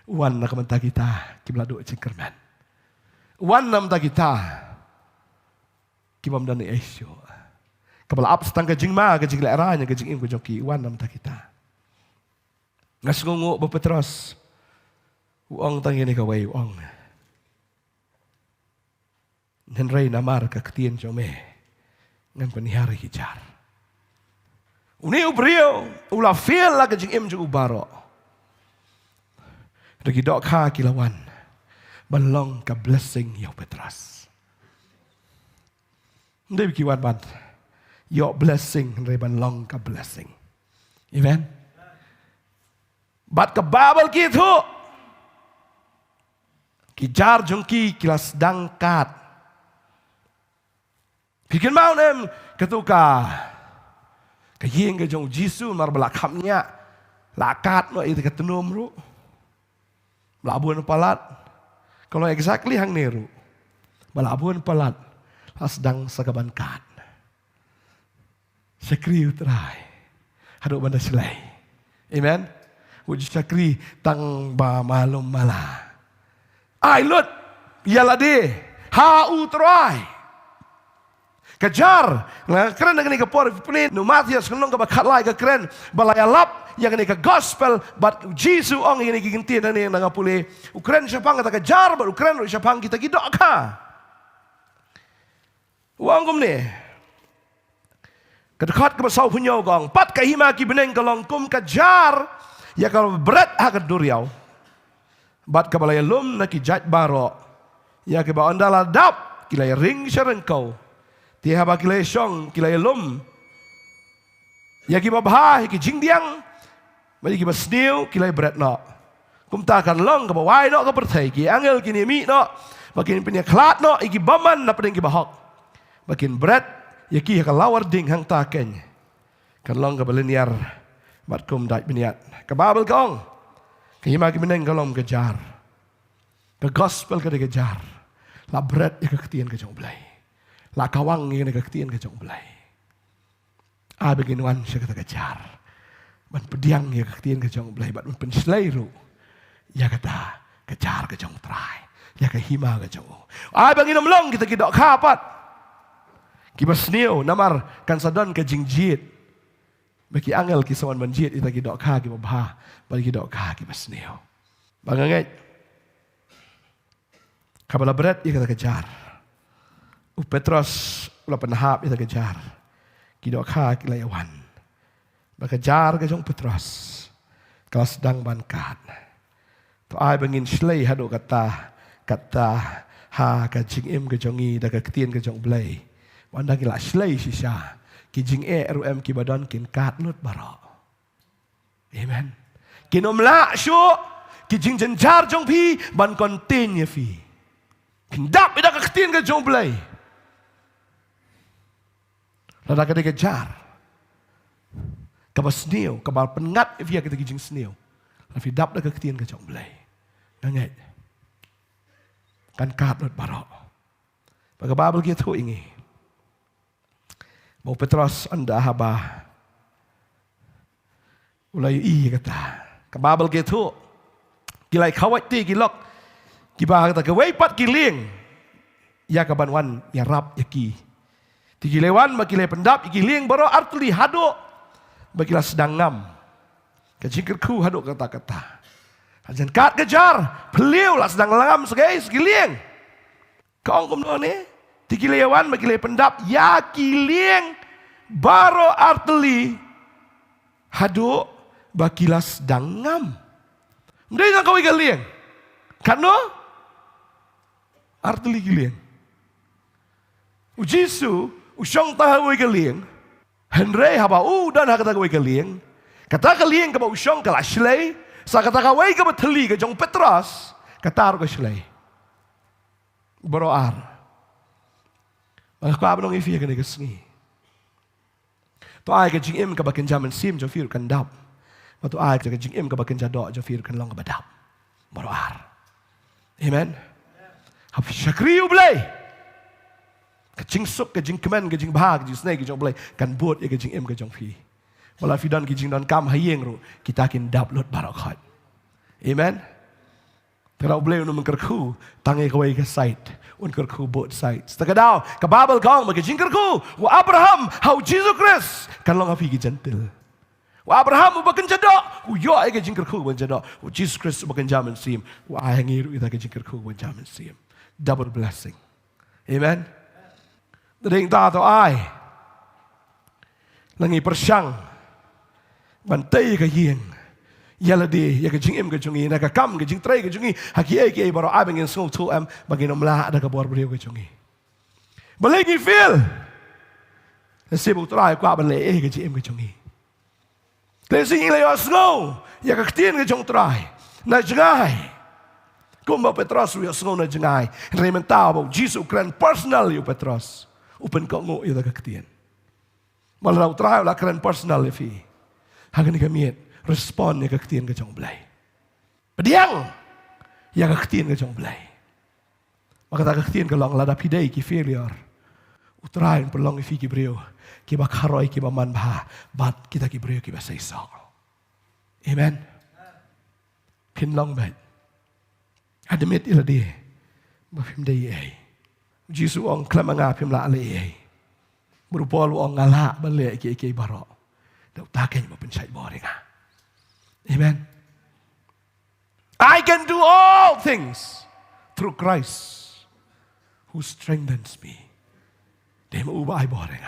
Wan nak tagi-ta ki beladu cengkerman. Wan nam tagi-ta ki bam dan esyo. Kapal ap setang ke jeng ma ke jeng leranya ke jeng im ke joki wan nam tagi-ta. Ngas ngungu ba Petros. Uang tangi ni kawai uang. Henry namar ka ketien jome ngan penihari hijar. Uni ubrio ula feel la ke jeng im ju ubaro. Regi dok ka kilawan. Balong ka blessing yo Petros. Ndai kiwan ban. Yo blessing re balong ka blessing. Amen. Bat ke babel gitu. Kijar jengki kilas dangkat. Bikin mau nem ketuka. Kayeng ke jong Jisu mar belakhamnya. Lakat no itu ketenum ru. Belabuan palat. Kalau exactly hang neru. Belabuan palat. Asdang sagaban kat. Sekri utrai. Haduk banda selai. Amen. Uji sakri tang ba malum mala. Ai lut. Ialah de. Ha utrai. Kejar. Keren dengan ke por. Penin. Numatias. Kenong ke bakat lai ke keren. Balaya lap. Yang ini ke gospel. But Jisu ong ini kiginti. Dan ini yang pulih. Ukren siapang kata kejar. But Ukren siapang kita gidok ka. Uang kum ni. Kedekat ke basau punya gong. Pat kahima ki beneng kalong kum kejar. Ya kalau berat hakat duriau. Bat ke balaya lum na ki jat baro. Ya ke ba ondala dap. Kilay ring syarengkau. Tiha ba kilay syong. Kilay lum. Ya ki ba bahah. Ki jingdiang. Mari ki ba sniu. Kilay berat no. Kum takkan long ke ba wai no ke pertai. Ki angel ki ni mi no. Bakin punya klat no. Iki baman na pedeng ki bahok. Bakin berat. Ya ki ka lawar ding hang taken. Kan long ke baleniar. Bat kum dait beniat. Ke babel kong. Kahima ki meneng kalom kejar. Ke gospel ke kejar. La berat ya ke ketien ke jong belai. La kawang ya ke ketien ke jong belai. A begin wan siya kata kejar. Ban pediang ya ke ketien ke jong belai. Bat penslay ru. Ya kata kejar ke jong try. Ya ke hima ke jong. A begin omlong kita kidok kapat. Kibas niyo namar kan sadon ke jingjit. Bagi angel kisawan banjit ita kidok ka ki babha. Bagi kidok ka ki basniyo. Bangangay. Kabala berat ia kata kejar. Petros ula penahap ita kejar. Kidok ka ki layawan. Bakajar ke jong Petros. Kelas sedang bankat. To ai bangin slay hado kata ha ka jing im ke jongi da ka ketien ke jong blay. Wanda kila slay sisya. Kijing RUM kibadon kin kat lut baro. Amen. Kinom la syo kijing jenjar jong pi ban kontinye fi. Kindap ida ka ketin ke jong blay. Lada ka kejar. Kabas sniu, kabal pengat via kita kijing sniu. Lafi dap da ka ketin ke jong blay. Nganget. Kan kat lut baro. Baga babel gitu ingi. Mau Petros anda haba. Ulay kata. Kababal gitu. Kilay kawat ti kilok. Kiba kata kaway pat kiling. Ya kabanwan ya rap ya ki. Ti kilewan makilay pendap ikiling baro artli hado. Bagila sedang ngam. Kajingkerku hado kata-kata. Hajan kat kejar. Beliau lah sedang ngam segai segiling. Kau kum doang ni. Tikilewan makilay pendap ya kiling baro arteli hado bakilas dangam. Mending yang kau igalieng. Kano arteli gilieng. Ujisu usyong tahu igalieng. Henry haba dan hakata kau igalieng. Kata galieng kau usyong kala slay. Sa kata kau kau beteli ke jong Petros. Kata aro ke slay. Baro ar. Maka abang ifi akan digesngi. ตัวไอ้ก็จริงกับบักเกนจามันซิมจะฟิลกันดับมาตัวไอ้จะจริงกับบักเกนจาดอจะฟิลกันลองกับดับบรออาร์เอเมนฮับชักริวเลยก็จริงสุกก็จริงคอมเมนก็จริงบ้าก็จริงสเนกก็จริงเลยกันบวชก็จริงก็จริงฟีเวลาฟิดอนก็จริงดอนกำให้ยังรู้kitaกินดับลดบารักขัดเอเมนถ้าเราเบลนุ่มกระคูตั้งเอกไว้กับไซต์อุนกระคูบทไซต์สตะกดาวกับบาเบิลกองมันก็จริงกระคูว่าอับราฮัมเฮาจีซูคริสกันลองอาฟีกิจันติลว่าอับราฮัมอุบกันจัดดอกย่อไอ้ก็จริงกระคูบันจัดดอกว่าจีซูคริสอุบกันจามันซีมว่าไอ้เงี้ยรู้แต่ก็จริงกระคูบันจามันซีม double blessing เอเมนแต่เด็กตาตัวไอ้ลังงี้ประชังบันเตยก็ยิงยาลดีอยากจะจิงเอ็มก็จงอีนะก็กำก็จิงเตยก็จงอีหากเอ้บารอไอ้บางอย่างส่งทูเอ็มบางอย่างน้ำลาได้ก็บอร์บริวก็จงอีบันเลยกี่ฟิลแล้วเสียบุตรายกว่าบันเลยก็จิงเอ็มก็จงอีแต่สิ่งที่เราสงบอยากจะเตียนก็จงตรายน่าจะง่ายก็มาเปตรัสวิสงบน่าจะง่ายเรื่องมันต้าบอกยิสุครัน personal อยู่เปตรัสอุปนก็งงอยู่แต่ก็เตียนมาเราตรายละครัน personal เลยฟีหากนี่ก็มีrespon yang kektian ke jong belai. Pediang yang kektian ke jong belai. Maka tak kektian ke long lada pidai ki failure. Utrain perlong ifi ki brio. Ki ba karoi ki ba man ba. Bat kita ki brio ki ba saisong. Amen. Kin long bet. Admit ila dia. Ba phim dai ai. Jisu ong klamanga phim la le ai. Berupol ong ngala ba le ki baro. Dau taken ba pencai boringa. Amen. I can do all things through Christ who strengthens me. Dia mau ubah boring.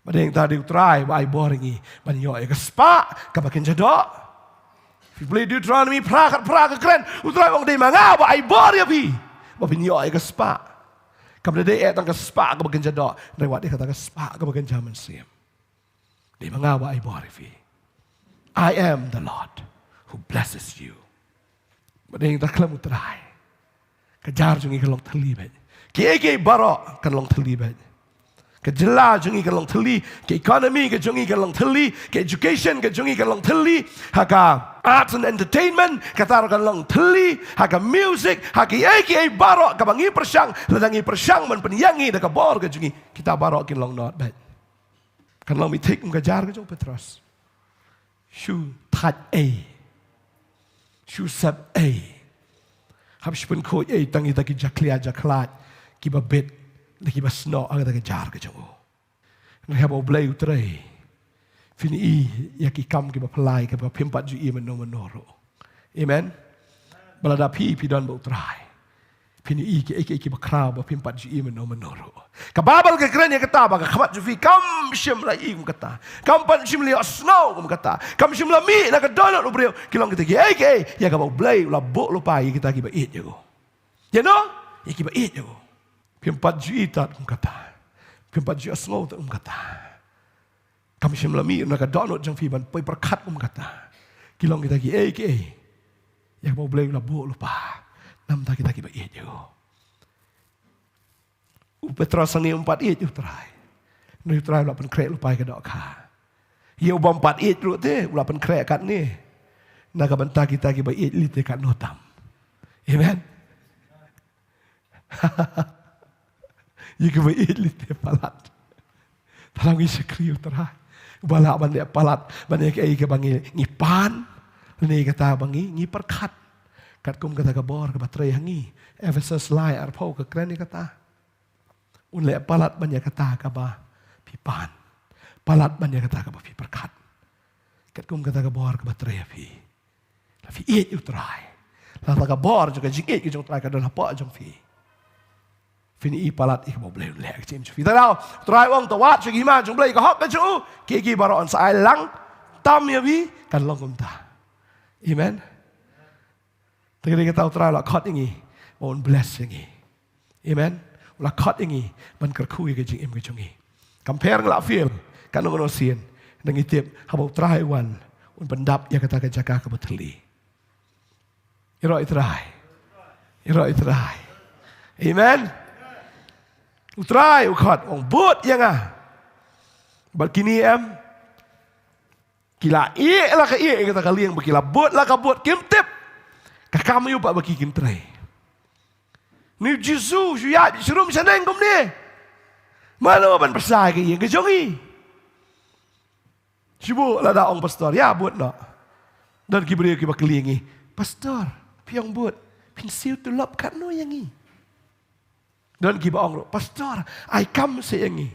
Pada yang tadi try ubah boring ini, banyak yang kespak, kebakin jadok. If you play Deuteronomy, perakat keren, utrai orang dia mangga ubah boring api. Banyak yang kespak. Kemudian dia datang kespak kebakin jadok. Lewat dia kata kespak kebakin zaman siam. Dia mangga ubah boring api. I am the Lord who blesses you. Badeng tak kelam utrai. Kejar jungi kelong teli bet. Ke barok kelong teli bet. Kejela jungi kelong teli. Ke economy ke jungi kelong teli. Ke education ke jungi kelong teli. Haka arts and entertainment katar kelong teli. Haka music. Haka ke barok kabangi persang. Ladangi persang man penyangi dak bor ke jungi. Kita barok kelong not bet. Kelong mitik kejar ke jung Petrus. Shoe touch A. Shoe sub A. Habis pun kau A tangi tak jaklia jaklat. Kiba bet. Kiba snow agak tak jar ke jangu. Mereka bawa belai utrai. Fini I yaki kam kiba pelai kiba pempat ju I menoro. Amen. Balada pi don bawa utrai. Fini I kiba krau bawa pempat ju I menoro. Kababal ke keren yang kata baga khamat ju fi kam shim la I kum kata. Kam pan shim li snow kum kata. Kam shim la mi nak donut lu brio. Kilong kita ya ka bawa belai la bok lu pai kita kiba eat je ko. You know? Ya kiba eat je ko. Pempat ju I tat kum kata. Pempat ju snow tat kum kata. Kam shim la mi nak donut jang fi ban poi perkat kum kata. Kilong kita ya ka bawa belai la bok lu pa. Nam ta kita kiba eat je ko. Petrus ni 4 it utrai. Ni utrai la pen krek lupai ke dok ka. Ye ubam 4 it ru te la pen krek kat ni. Na ka banta kita ki ba it li te kat notam. Amen. Ye ki ba it li te palat. Talang isi kri utrai. Bala ban dia palat ban ye ke bangi ngipan. Ni kata bangi ngi perkat. Kat kum kata ka bor ka batrei hangi. Ephesus lai arpau ka kren ni kata. Unle palat banyak kata kaba pipan. Palat banyak kata kaba pi perkat. Kat kum kata ka bor ka batrei pi. La fi it utrai. La ka bor juga jing it jong trai ka dal apa jong fi. Fini I palat I mo blei le chim fi. Tadao trai wong tawat jing hima jong blei ka hop ka chu. Ki baron sai lang tam ya wi kan long kum ta. Amen. Tadi kita utrai la khot ingi. Mon blessing ingi. Amen. La kat ingi ban kerkui ke jing em ke jungi. Compare ngla feel kan ngono sien nang itip habau trai wan un pendap ya kata ke jaga ke beteli. Iro itrai. Amen. Utrai ukat ong but yang Bat kini kila lah ka kata kalian bakila buat lah ka buat kim tip. Ka kami upak baki kim tray. Ni Jesus ya surum saneng kom ni. Mana ban persai ke yang kejongi. Sibu lah da ong pastor ya buat nak. Dan kibri ki baklingi. Pastor, piang buat pinsil tulap kat no yang ni. Dan kiba ong pastor, I come say yang ni.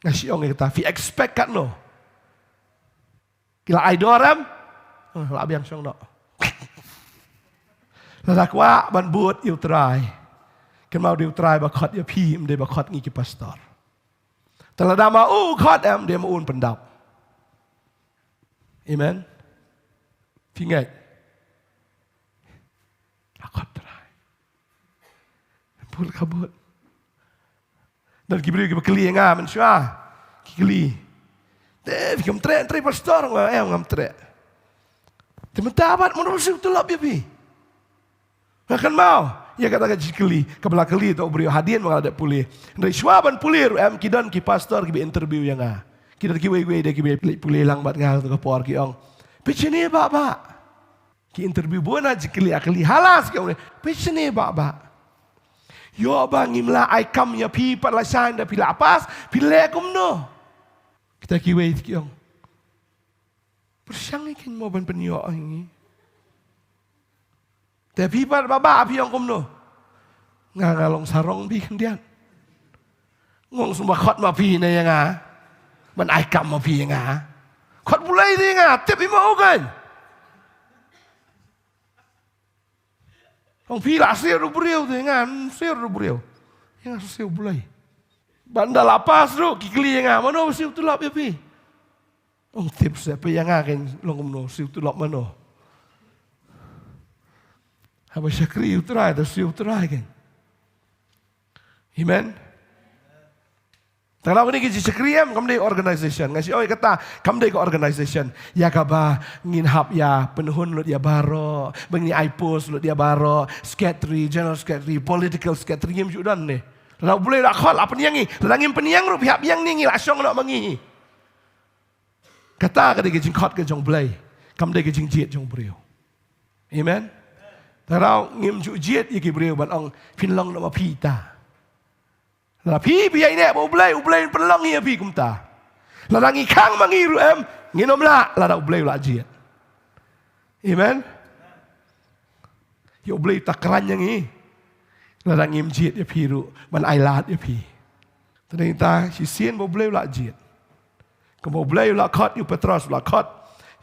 Nasi ong kata, fi expect kat no. Kila I doram, lah biang song no. Ladak wa ban buat you try. Kan mau dia try bakot ya pi dia bakot ngi ki pastor. Telada mau khot dia mau un pendap. Amen. Fingai. Bakot try. Buat kabut. Dan kibri ki bakli nga man sya. Kili. Deh fikam tre pastor ngam tre. Temen dapat menurut tu lap ya pi. Makan mau, ya kata kali, kebelah kali tu beri hadiah mengadak pulih. Dari swaban pulih, kidan ki pastor ki interview yang kidan ki we dia ki pulih lang bat ngal tu kapor ki ong. Pecene ba. Ki interview bona jikli akli halas ki ong. Pecene ba. Yo bang imla ai kam ya pi pat la san da pi lapas, pi lekum no. Kita ki we ki ong. Persang ikin mo ban penyo ini. Tapi pada bapa api yang kumno, ngalong sarong bi kendian, ngong semua khot ma pi na yang ban ai kam ma pi yang khot bulai di tapi mau kan, ngong pi lah sir buriu di sir buriu, yang sir bulai, banda lapas ru kikli yang mana sir tu lap ya pi, ngong tips apa yang kan long kumno sir tu lap mana. Apa syakri utrai atau si utrai kan? Amen. Kalau ni kita syakri kamu dari organisation. Ngasih kata kamu dari organisation. Ya kaba ngin hab ya penuhun lut ya baro, bengi ipos lut ya baro, secretary, general secretary, political secretary yang sudah ni. Kalau boleh nak call apa ni yang ni? Langim peniang ru pihak yang ni langsung nak mengi. Kata kada kita jingkot ke jong belai. Kamu dari kita jingjiat jong beriu. Amen. Tarau ngim ju jiet iki beriu ban ong pinlong nama pita. La pi biai ne bo blai penlong ia pi kumta. La rangi kang mangiru nginom la da blai la jiet. Amen. Yo blai takran yang ni. La rangim jiet ya piru ban ai lat ya pi. Ternyata si sien bo blai la jiet. Kemo blai la khot yu Petrus la khot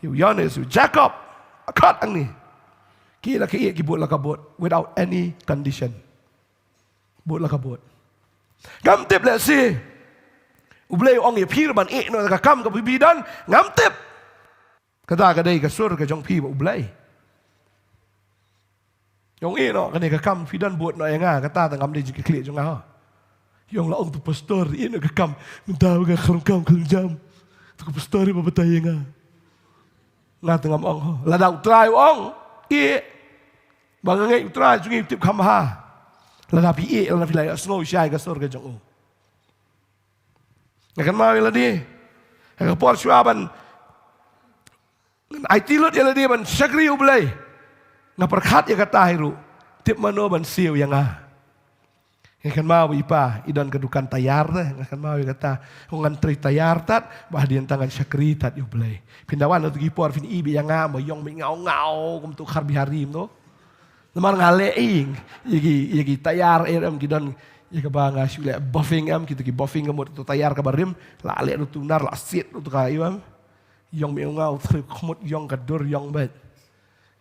yu Yohanes yu Jacob khot ang ni. Kira ki buat lah kabut without any condition. Buat lah kabut. Ngam tip lah si. Ublay ong ye pir ban no ka kam ka bibidan ngam tip. Kata kadai ka sur ka jong pi ba ublay. Yong no kadai ka kam fidan buat no yang kata ta ngam dei jik klik jong ha. Yong la ong tu pastor no ka kam mentau ka kam jam. Tu pastor ba batay nga. Ngata ngam ong la dau try ong. Bangangai utara jungi tip kamha. Lada pi lada pi lai snow syai ka sor ka jong. Ngakan mau la di. Ka por swaban. Ai ti lot ya la di ban syakri ublai. Ngaperkhat ya kata hiru. Tip mano ban siu yang Ngakan mau ipa idan kedukan tayar dah. Ngakan mau kata ngantri tayar tat bah dian tangan syakri tat ublai. Pindawan untuk ipor fin ibi yang moyong ngau kum tu kharbi harim tu. Lemar ngaleing yagi tayar kidan ya ka nga sule buffing kita ki buffing kamot tu tayar ka barim la ale tu tunar la sit tu ka iam yong ngau khomot yong ka dur yong bet.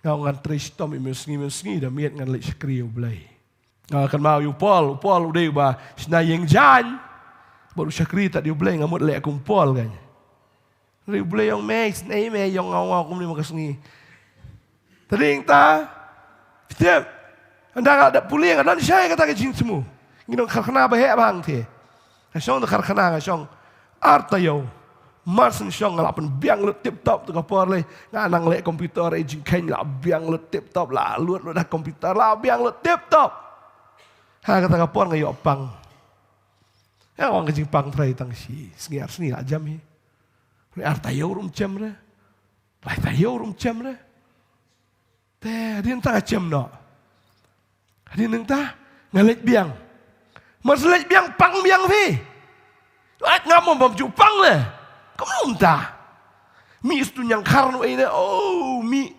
Ngau ngan tristom imusngi da miet ngan le skri ublai. Kan mau yu pol udai ba snayeng jan baru syakri tak diublai ngamut le kumpol kan. Riblay yung max, na ime yung ngaw kum ni makasngi. Tading ta, Tiap, anda ada puling, anda siya kata ke jin semua. Nginong karkana bahe bang te. Kasong tu karkana kasong artayo. Marsen siang ngalapan biang lu tip top tu kapor le. Nganang le komputer jin kain la biang lu tip top la luat lu dah komputer la biang lu tip top. Ha kata kapor ngayo pang. Ya orang kejing pang tray tang si sengiar seni lah jam ni. Ni artayo rum jam dah. Lai tayo rum jam dah. Teh dia entah jam no. Dia entah ngalet biang. Mas let biang pang biang fi. At ngamon bom jupang le. Kamu entah. Mi istu yang karno ini. Oh mi.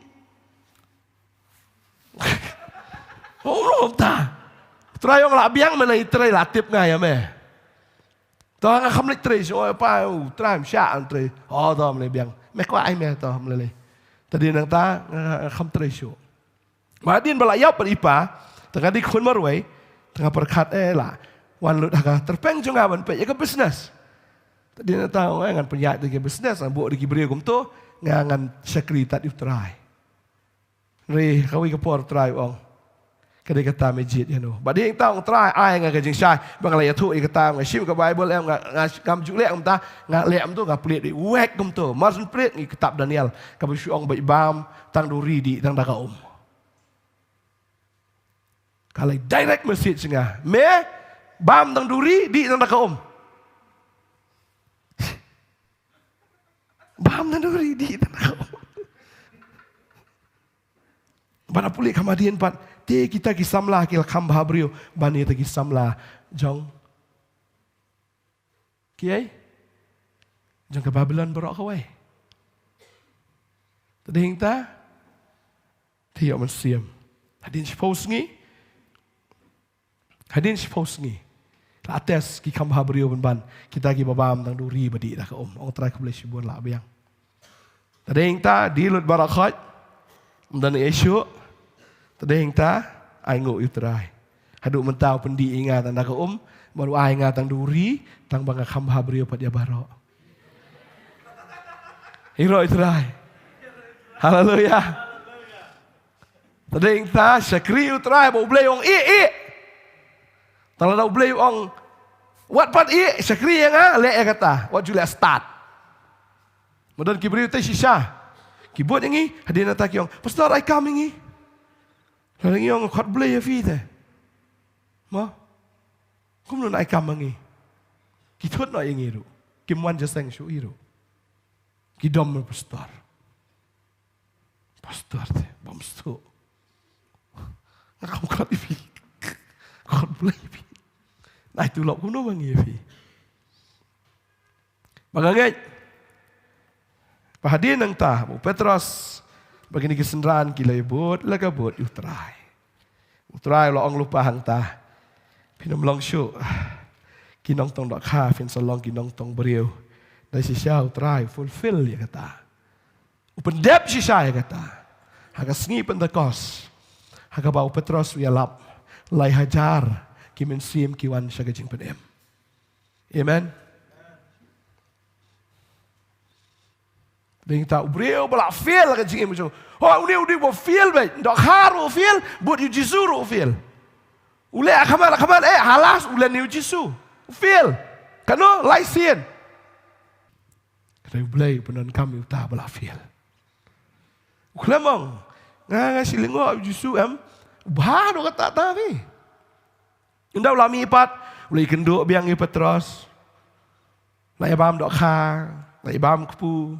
Oh entah. Try yang lah biang mana try latip ngai ya me. Tao nga không lấy tri so pa try msha an tri. Oh tao mle biang. Me ko ai me tao mle le. Tadi nang ta không tri so. Ma din bala yap per ipa. Tengah di kun marway. Tengah perkat lah. Wan lut aga terpeng jo ngaban pe ya ke business. Tadi nang ta ngan penyat di business bu di beri kum tu ngan sekretat di try. Re kawi ke por try ong. Cái đây cái ta mới giết nhau. Bà đi anh ta ông try ai ngay cái chuyện sai. Bằng lại thu cái ta ngay ship cái Bible em ngay cầm chữ lẹ ông ta ngay lẹm tu ngay plate đi whack ông tu. Masun plate ngay kitab Daniel. Cái bữa ông bị bam tang duri di tang dah kaum. Kalau direct message ngay. Me bam tang duri di tang dah kaum. Bam tang duri di tang dah kaum. Bana pulih kamadian pat. Te kita kisamlah kil khambha brio bani te kisamlah jong kiai jong ke Babylon berok kawai tading ta thiyo man siam hadin suppose ngi ates ki khambha brio ban kita ki babam tang duri badi dah ka ong try ka boleh sibun la biang tading ta dilut barakhat dan isu tadi yang ta, ai ngok utrai. Haduk mentau pendi ingat anda ke baru ai ingat tang duri, tang bangga khambha brio pat dia barok. Hiro utrai. Haleluya. Tadi yang ta, syakri utrai, bau blay ong i. Tang lau blay ong, what pat i, syakri yang le kata, what julia start. Mudan kibri utai sisa. Kibut yang i, hadin nata kiong, pastor ai coming i. Kalau yang khat boleh ya fi teh, mah, kamu nak ikam mangi, kita nak yang itu, kimuan jaseng syu itu, kidam pastor teh, bamstu, ngakam khat fi, khat boleh fi, nah itu lok kamu mangi ya fi, bagangai, pahadin nang tah, Petrus. Begini kesenderaan kila ibut, laga but utrai. Utrai lo ong lupa hang ta. Pinam long syu. Kinong tong dok ha, fin salong kinong tong beriu. Dari sisa utrai fulfill ya kata. Upendep sisa ya kata. Haga sengi Pentecost. Haga bau Petros wialap. Lai hajar kimin sim kiwan syagajing pedem. Amen. Ding tak beriu balak feel kan jing macam. Oh uni bo feel baik. Dok haru feel, buat you Jisu ru feel. Ule akaman halas ule ni Jisu. Feel. Kano lai sien. Kau boleh penon kami utah balak feel. Uklemong. Ngang silingo Jisu baru kata tapi. Indah ulami ipat, ulai kenduk biang i Petros. Lai bam dok ha, lai bam kepu.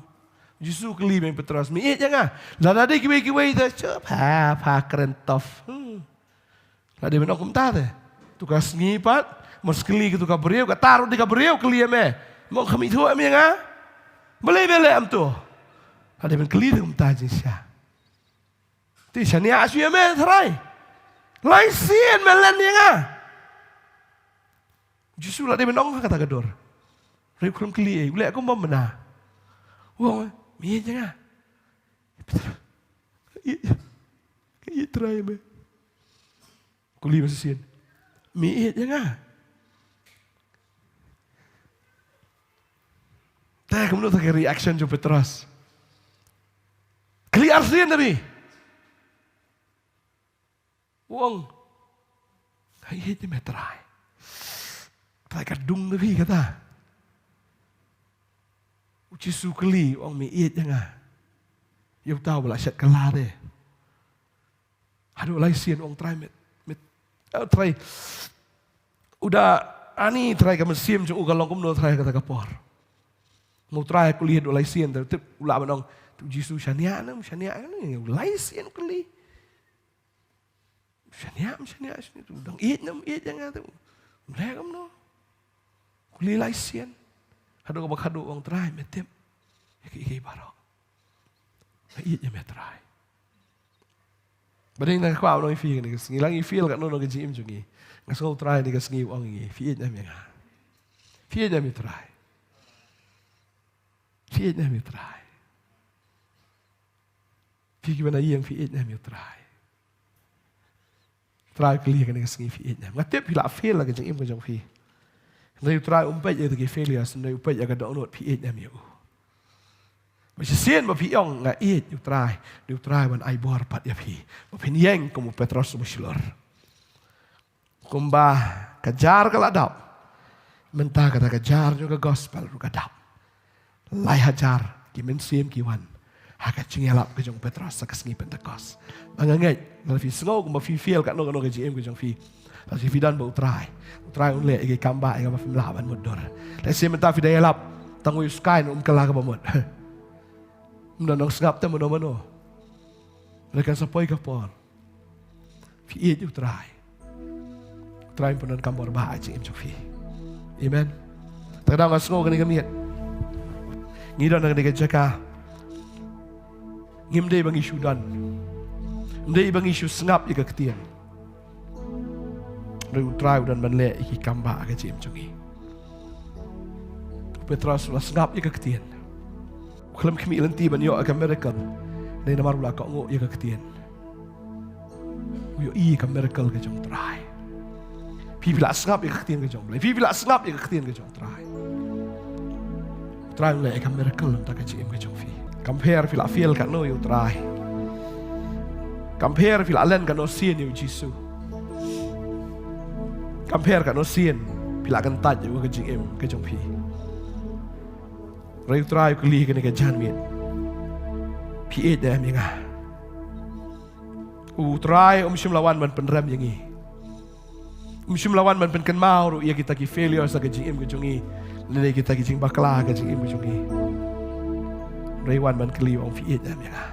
Jisu keli main Petros. Miit jangan. Dan ada kiwi-kiwi itu. Cep. Keren tof. Ada yang nak kumta tu. Tukar sengipat. Mas keli ke tukar beriu. Taruh di kaberiu keli ame. Mau kami tu ame yang Boleh am tu. Ada yang keli tu kumta jinsya. Ti sani asu ame terai. Lai sien melen yang Jisu ada yang nong kata kedor. Rai kurum keli. Ulek aku mau menah. Wong. Iya jangan. Iya try me. Kuli masih sian. Iya jangan. Tak kamu nak reaction jo Petros. Clear sian tapi. Wong. Iya je me try. Try kadung tapi kata. Jisu keli orang miit jangan. You tahu belah syat kelar deh. Aduh lai sian orang try try. Udah ani try ka mesim ju ugalong kum no try ka kapor. Mo try ku lihat ulai sien tip ula manong tu Jisu syania ni ulai sien ku li. Syania sini tu dong it jangan tu. Mereka no. Ku li lai sien. Hadu ka hadu wong try metip. Iki barok. It ya metrai. Bading na kwa no ifi ni ngilang ifil ka no no gim jungi. Ngaso try ni ka sngi wong ngi. Fi na mi nga. Fi na mi try. Fi na mi try. Fi ki bana yang fi na mi try. Try kli ka ni ka sngi fi na. Ngatep pila fail la ka jing im ka jong fi. Ngai try umpet ya ki failure sen ngai umpet ya ka download fi na mi. Masih sien ma fi ong nga it you try man ai bor pat ya fi. Ma pin yang como Petros muslor. Kumba kejar ke ladap. Mentah kata kejar juga gospel juga dap. Lai hajar kimen sim kiwan. Haka cingelap ke jong Petros sa kesngi Pentecost. Mangangai na fi sngo kumba fi feel kat no ke GM ke jong fi. La fi dan bo try. Try un le ke kamba ga fi laban modor. La sim mentah fi dayalap tangu sky no kala ka bamot. Mnanong sngap ta mano. Mereka sapoi ka por. Fi it you try. Try pun dan kampor bah aja im fi. Amen. Tadang ngasno kani kami. Ngidon na kani jaka. Ngimde bang isu dan. Ngimde bang isu sngap ika ketian. Ru try dan banle iki kamba ka im jungi. Petros la sngap ika ketian. Kelam kami lenti ban yo aka miracle. Nei na marula ka ngo ika ketian. Yo ka miracle ka jong try. Pipila sngap ika ketian ka jong. Pipila sngap ika ketian ka jong try. Try le ika miracle ta ka im ka jong fi. Compare fila feel ka no yo try. Compare fila alen ka no sien yo Jisu. Compare ka no sien pila kan taj yo ka im ka jong fi. Rai try ku li ka ni ka jan miet. Pi da mi nga. Try sim lawan man penram yang i. Sim lawan man pen kan mau ya kita ki failure sa ka im ka jong i. Lele kita ki jing bakla ka im ka jong i. Rai wan man kli ong fi da mi nga.